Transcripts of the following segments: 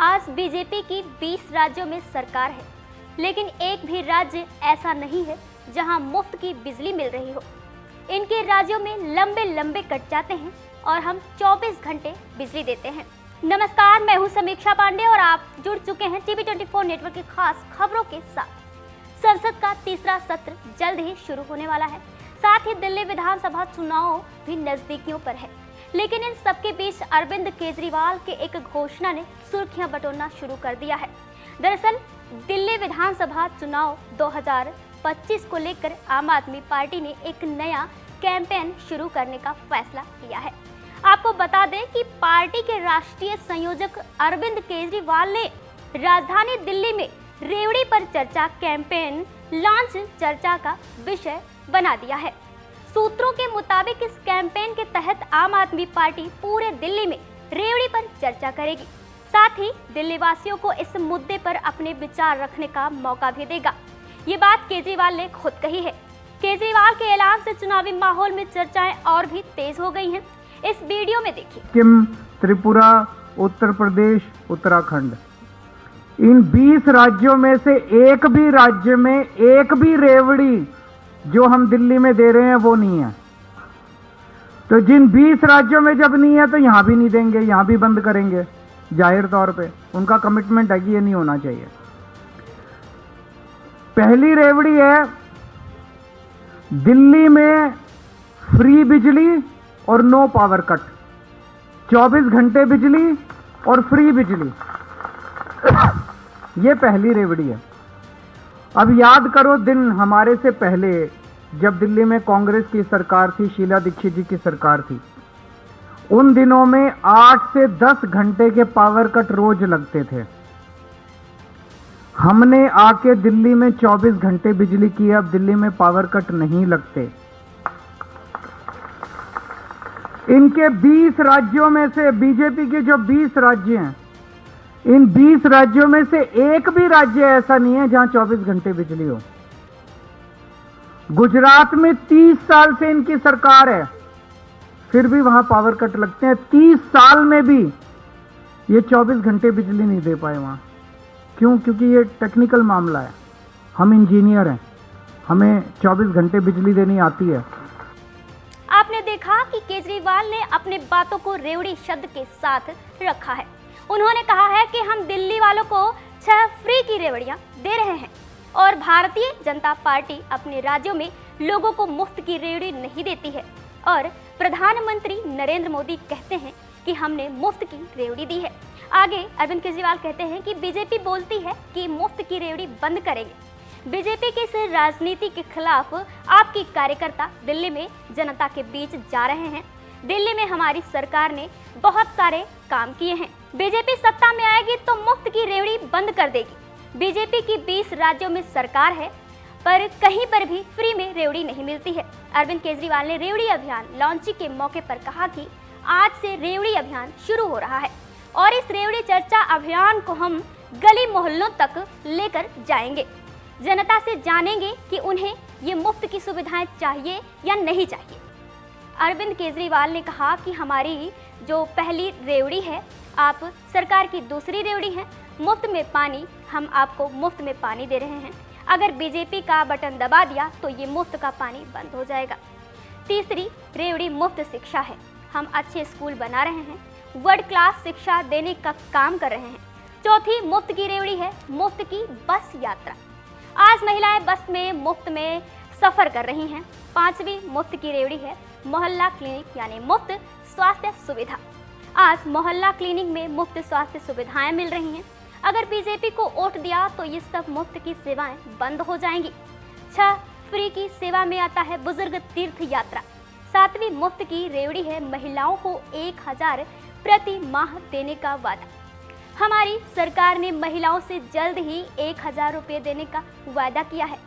आज बीजेपी की 20 राज्यों में सरकार है, लेकिन एक भी राज्य ऐसा नहीं है जहां मुफ्त की बिजली मिल रही हो। इनके राज्यों में लंबे लंबे कट जाते हैं और हम 24 घंटे बिजली देते हैं। नमस्कार, मैं हूं समीक्षा पांडे और आप जुड़ चुके हैं टीवी 24 नेटवर्क की खास खबरों के साथ। संसद का तीसरा सत्र जल्द ही शुरू होने वाला है। साथ ही दिल्ली विधानसभा चुनाव भी नजदीकियों पर है, लेकिन इन सबके बीच अरविंद केजरीवाल के एक घोषणा ने सुर्खियां बटोरना शुरू कर दिया है। दरअसल दिल्ली विधानसभा चुनाव 2025 को लेकर आम आदमी पार्टी ने एक नया कैंपेन शुरू करने का फैसला किया है। आपको बता दें कि पार्टी के राष्ट्रीय संयोजक अरविंद केजरीवाल ने राजधानी दिल्ली में रेवड़ी पर चर्चा कैंपेन लॉन्च चर्चा का विषय बना दिया है। सूत्रों के मुताबिक इस कैंपेन के तहत आम आदमी पार्टी पूरे दिल्ली में रेवड़ी पर चर्चा करेगी। साथ ही दिल्ली वासियों को इस मुद्दे पर अपने विचार रखने का मौका भी देगा। ये बात केजरीवाल ने खुद कही है। केजरीवाल के ऐलान से चुनावी माहौल में चर्चाएं और भी तेज हो गई हैं। इस वीडियो में देखिए। सिक्किम, त्रिपुरा, उत्तर प्रदेश, उत्तराखंड, इन 20 राज्यों में से एक भी राज्य में एक भी रेवड़ी जो हम दिल्ली में दे रहे हैं वो नहीं है। तो जिन 20 राज्यों में जब नहीं है तो यहां भी नहीं देंगे, यहां भी बंद करेंगे। जाहिर तौर पे उनका कमिटमेंट है कि ये नहीं होना चाहिए। पहली रेवड़ी है दिल्ली में फ्री बिजली और नो पावर कट, 24 घंटे बिजली और फ्री बिजली। ये पहली रेवड़ी है। अब याद करो दिन हमारे से पहले जब दिल्ली में कांग्रेस की सरकार थी, शीला दीक्षित जी की सरकार थी, उन दिनों में 8 से 10 घंटे के पावर कट रोज लगते थे। हमने आके दिल्ली में 24 घंटे बिजली की। अब दिल्ली में पावर कट नहीं लगते। इनके 20 राज्यों में से बीजेपी के जो 20 राज्य हैं, इन 20 राज्यों में से एक भी राज्य ऐसा नहीं है जहां 24 घंटे बिजली हो। गुजरात में 30 साल से इनकी सरकार है, फिर भी वहां पावर कट लगते हैं। 30 साल में भी ये 24 घंटे बिजली नहीं दे पाए वहां। क्यों? क्योंकि ये टेक्निकल मामला है। हम इंजीनियर हैं, हमें 24 घंटे बिजली देनी आती है। आपने देखा कि केजरीवाल ने अपने बातों को रेवड़ी शब्द के साथ रखा है। उन्होंने कहा है कि हम दिल्ली वालों को 6 फ्री की रेवड़ियां दे रहे हैं और भारतीय जनता पार्टी अपने राज्यों में लोगों को मुफ्त की रेवड़ी नहीं देती है। और प्रधानमंत्री नरेंद्र मोदी कहते हैं कि हमने मुफ्त की रेवड़ी दी है। आगे अरविंद केजरीवाल कहते हैं कि बीजेपी बोलती है कि मुफ्त की रेवड़ी बंद करेंगे। बीजेपी के इस राजनीति के खिलाफ आपकी कार्यकर्ता दिल्ली में जनता के बीच जा रहे हैं। दिल्ली में हमारी सरकार ने बहुत सारे काम किए हैं। बीजेपी सत्ता में आएगी तो मुफ्त की रेवड़ी बंद कर देगी। बीजेपी की 20 राज्यों में सरकार है, पर कहीं पर भी फ्री में रेवड़ी नहीं मिलती है। अरविंद केजरीवाल ने रेवड़ी अभियान लॉन्चिंग के मौके पर कहा कि आज से रेवड़ी अभियान शुरू हो रहा है और इस रेवड़ी चर्चा अभियान को हम गली मोहल्लों तक लेकर जाएंगे। जनता से जानेंगे कि उन्हें ये मुफ्त की सुविधाएं चाहिए या नहीं चाहिए। अरविंद केजरीवाल ने कहा कि हमारी जो पहली रेवड़ी है, आप सरकार की दूसरी रेवड़ी है मुफ्त में पानी, हम आपको मुफ्त में पानी दे रहे हैं। अगर बीजेपी का बटन दबा दिया तो ये मुफ्त का पानी बंद हो जाएगा। तीसरी रेवड़ी मुफ्त शिक्षा है, हम अच्छे स्कूल बना रहे हैं, वर्ल्ड क्लास शिक्षा देने का काम कर रहे हैं। चौथी मुफ्त की रेवड़ी है मुफ्त की बस यात्रा, आज महिलाएं बस में मुफ्त में सफर कर रही हैं। 5वीं मुफ्त की रेवड़ी है मोहल्ला क्लिनिक यानी मुफ्त स्वास्थ्य सुविधा, आज मोहल्ला क्लिनिक में मुफ्त स्वास्थ्य सुविधाएं मिल रही हैं। अगर बीजेपी को वोट दिया तो ये सब मुफ्त की सेवाएं बंद हो जाएंगी। 6 फ्री की सेवा में आता है बुजुर्ग तीर्थ यात्रा। 7वीं मुफ्त की रेवड़ी है महिलाओं को 1000 प्रति माह देने का वादा। हमारी सरकार ने महिलाओं से जल्द ही 1000 रुपये देने का वादा किया है,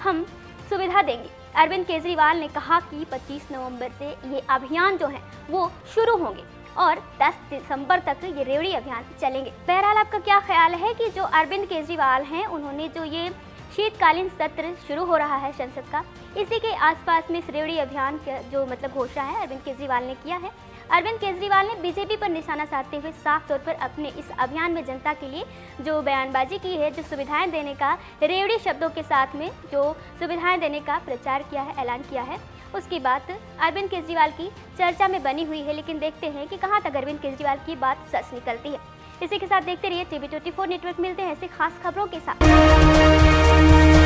हम सुविधा देंगे। अरविंद केजरीवाल ने कहा कि 25 नवंबर से ये अभियान जो है वो शुरू होंगे और 10 दिसंबर तक ये रेवड़ी अभियान चलेंगे। बहरहाल आपका क्या ख्याल है कि जो अरविंद केजरीवाल हैं, उन्होंने जो ये शीतकालीन सत्र शुरू हो रहा है संसद का, इसी के आसपास में इस रेवड़ी अभियान का जो घोषणा है अरविंद केजरीवाल ने किया है, अरविंद केजरीवाल ने बीजेपी पर निशाना साधते हुए साफ तौर पर अपने इस अभियान में जनता के लिए जो बयानबाजी की है, जो सुविधाएं देने का, रेवड़ी शब्दों के साथ में जो सुविधाएं देने का प्रचार किया है, ऐलान किया है, उसकी बात अरविंद केजरीवाल की चर्चा में बनी हुई है। लेकिन देखते हैं कि कहां तक अरविंद केजरीवाल की बात सच निकलती है। इसी के साथ देखते रहिए TV24 नेटवर्क। मिलते हैं ऐसे खास खबरों के साथ।